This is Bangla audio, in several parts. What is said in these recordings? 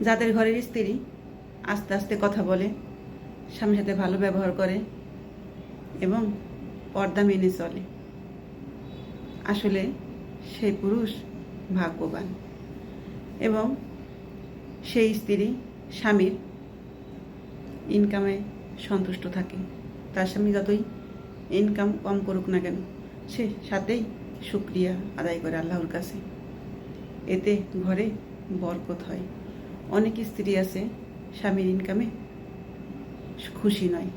যাদের ঘরের স্ত্রী আস্তে আস্তে কথা বলে, স্বামীর সাথে ভালো ব্যবহার করে এবং পর্দা মেনে চলে, আসলে সেই পুরুষ ভাগ্যবান। এবং সেই স্ত্রী স্বামীর ইনকামে সন্তুষ্ট থাকে। তার স্বামী যতই ইনকাম কম করুক না কেন, সে সাথেই শুকরিয়া আদায় করে আল্লাহর কাছে। এতে ঘরে বরকত হয়। অনেক স্ত্রী আছে স্বামীর ইনকামে খুশি নয়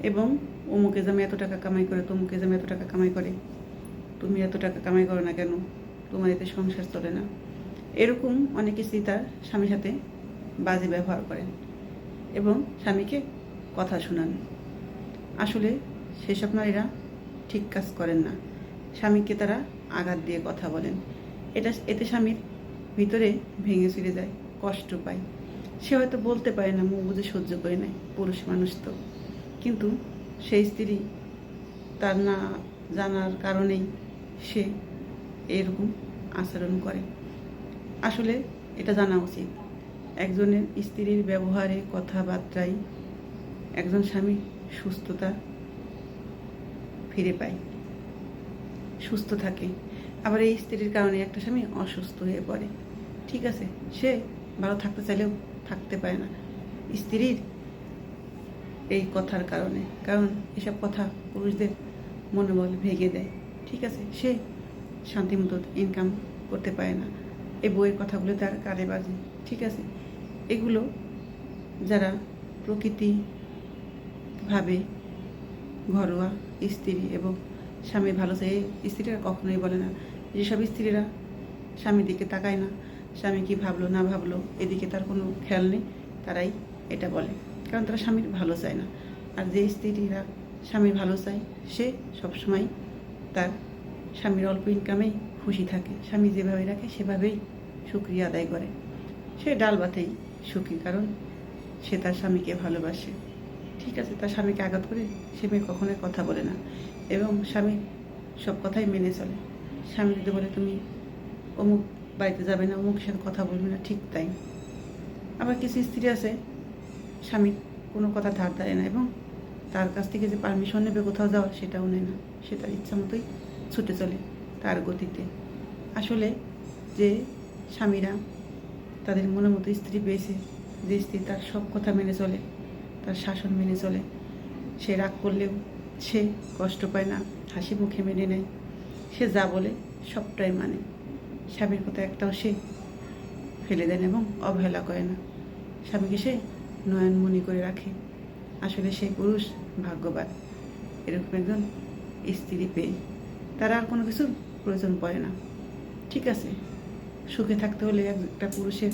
এবং অমুকে জামে এত টাকা কামাই করে, তমুকে জামে এত টাকা কামাই করে, তুমি এত টাকা কামাই করো না কেন, তোমার এতে সংসার চলে না। এরকম অনেক স্ত্রী তার স্বামীর সাথে বাজে ব্যবহার করেন এবং স্বামীকে কথা শোনান। আসলে সেসব নারীরা ঠিক কাজ করেন না। স্বামীকে তারা আঘাত দিয়ে কথা বলেন। এতে স্বামীর ভিতরে ভেঙে চুরে যায়, কষ্ট পায়। সে হয়তো বলতে পারে না, মুখ বুঝে সহ্য করে নেয়, পুরুষ মানুষ তো। কিন্তু সেই স্ত্রী তার না জানার কারণেই সে এরকম আচরণ করে। আসলে এটা জানা উচিত, একজনের স্ত্রীর ব্যবহারে, কথাবার্তায় একজন স্বামী সুস্থতা ফিরে পায়, সুস্থ থাকে। আবার এই স্ত্রীর কারণে একটা স্বামী অসুস্থ হয়ে পড়ে। ঠিক আছে, সে ভালো থাকতে চাইলেও থাকতে পারে না স্ত্রীর এই কথার কারণে, কারণ এসব কথা পুরুষদের মনোবল ভেঙে দেয়। ঠিক আছে, সে শান্তিমতো ইনকাম করতে পারে না। এই বইয়ের কথাগুলো তার কানে বাজে। ঠিক আছে, এগুলো যারা প্রকৃতিভাবে ঘরোয়া স্ত্রী এবং স্বামী ভালো চাই, স্ত্রীরা কখনোই বলে না। যেসব স্ত্রীরা স্বামীর দিকে তাকায় না, স্বামী কি ভাবলো না ভাবলো এদিকে তার কোনো খেয়াল নেই, তারাই এটা বলে, কারণ তারা স্বামীর ভালো চায় না। আর যে স্ত্রীরা স্বামীর ভালো চায়, সে সবসময় তার স্বামীর অল্প ইনকামেই খুশি থাকে। স্বামী যেভাবে রাখে সেভাবেই শুকরিয়া আদায় করে। সে ডাল ভাতেই সুখী, কারণ সে তার স্বামীকে ভালোবাসে। ঠিক আছে, তার স্বামীকে আঘাত করে সে মেয়ে কখনোই কথা বলে না এবং স্বামী সব কথাই মেনে চলে। স্বামী যদি বলে তুমি অমুক বাড়িতে যাবে না, অমুকের সাথে কথা বলবে না, ঠিক তাই। আবার কিছু স্ত্রী আছে স্বামীর কোনো কথা ধার ধারে না এবং তার কাছ থেকে যে পারমিশন নেবে কোথাও যাওয়া, সেটাও নেয় না। সে তার ইচ্ছা মতোই ছুটে চলে তার গতিতে। আসলে যে স্বামীরা তাদের মনের মতো স্ত্রী পেয়েছে, যে স্ত্রী তার সব কথা মেনে চলে, তার শাসন মেনে চলে, সে রাগ করলেও সে কষ্ট পায় না, হাসি মুখে মেনে নেয়, সে যা বলে সবটাই মানে, স্বামীর কথা একটাও সে ফেলে দেন এবং অবহেলা করে না, স্বামীকে সে নয়নমণি করে রাখে। আসলে সেই পুরুষ ভাগ্যবান, এরকম একজন স্ত্রী পেয়ে তারা আর কোনো কিছুর প্রয়োজন পড়ে না। ঠিক আছে, সুখে থাকতে হলে একটা পুরুষের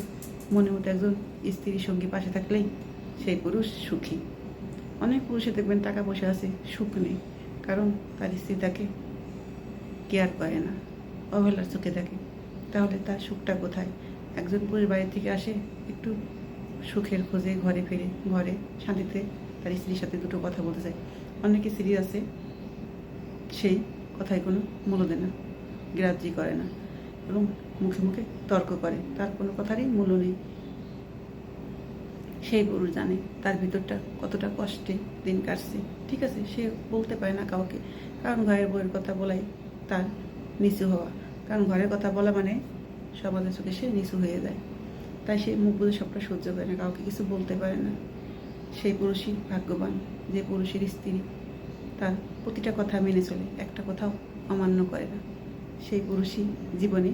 মনে মতো একজন স্ত্রী সঙ্গী পাশে থাকলেই সেই পুরুষ সুখী। অনেক পুরুষে দেখবেন টাকা পয়সা আছে, সুখ নেই, কারণ তার স্ত্রী তাকে কেয়ার করে না, অবহেলার চোখে থাকে। তাহলে তার সুখটা কোথায়? একজন পুরুষ বাড়ি থেকে আসে একটু সুখের খোঁজে, ঘরে ফিরে, ঘরে শান্তিতে তার স্ত্রীর সাথে দুটো কথা বলতে চায়। অনেক স্ত্রী আছে সেই কথায় কোনো মূল্য দেয় না, গ্রাহ্যই করে না এবং মুখে মুখে তর্ক করে, তার কোনো কথারই মূল্য নেই। সেই পুরুষ জানে তার ভিতরটা কতটা কষ্টে দিন কাটছে। ঠিক আছে, সে বলতে পারে না কাউকে, কারণ ঘরের বউয়ের কথা বলাই তার নিচু হওয়া, কারণ ঘরের কথা বলা মানে সমাজের চোখে সে নিচু হয়ে যায়। তাই সে মুখ বুঝে সবটা সহ্য করে না, কাউকে কিছু বলতে পারে না। সেই পুরুষই ভাগ্যবান, যে পুরুষের স্ত্রী তার প্রতিটা কথা মেনে চলে, একটা কথাও অমান্য করে না। সেই পুরুষই জীবনে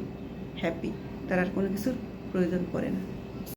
হ্যাপি, তার আর কোনো কিছুর প্রয়োজন পড়ে না।